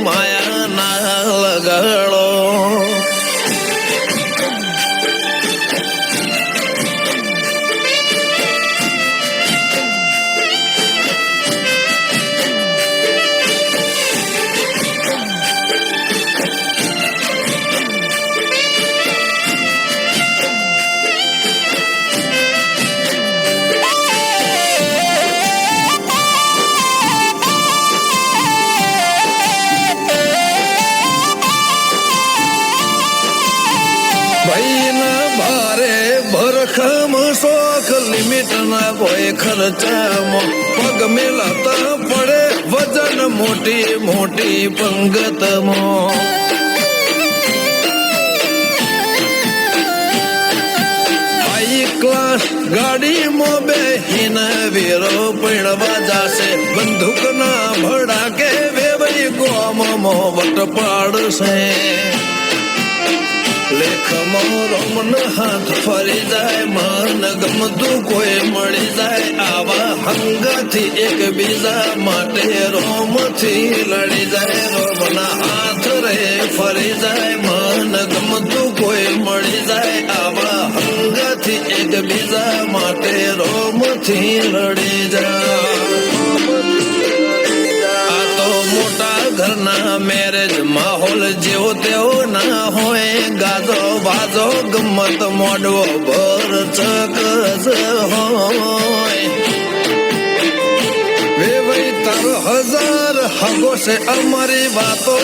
માયા ના લગાડો. ભરખમ શોખ લિમિટ ના કોઈ ખર્ચામાં પગ મેલાતા પડે વજન મોટી મોટી પંગતમાં. હાઈ ક્લાસ ગાડીમાં બેહીને વીરો પીણવા જાશે, બંદૂક ના ભડાકે વેવાઈ ગોમમાં વટ પાડશે. લેખમાં રોમન હાથ ફરી જાય, મન ગમતું કોઈ મળી જાય, આવા હંગથી એકબીજા માટે રોમથી લડી જાય. રોમના હાથ રે ફરી જાય, મન ગમતું કોઈ મળી જાય, આવા હંગથી એકબીજા માટે રોમથી લડી જાય. મોટા ઘરના મેરેજ માહોલ જેવો તેવો ના હોય, ગાજો બાજો ગમત મોડવો ભર ચકસ હોય. વેવાઈ તારો હજાર હગો છે, અમારી વાતો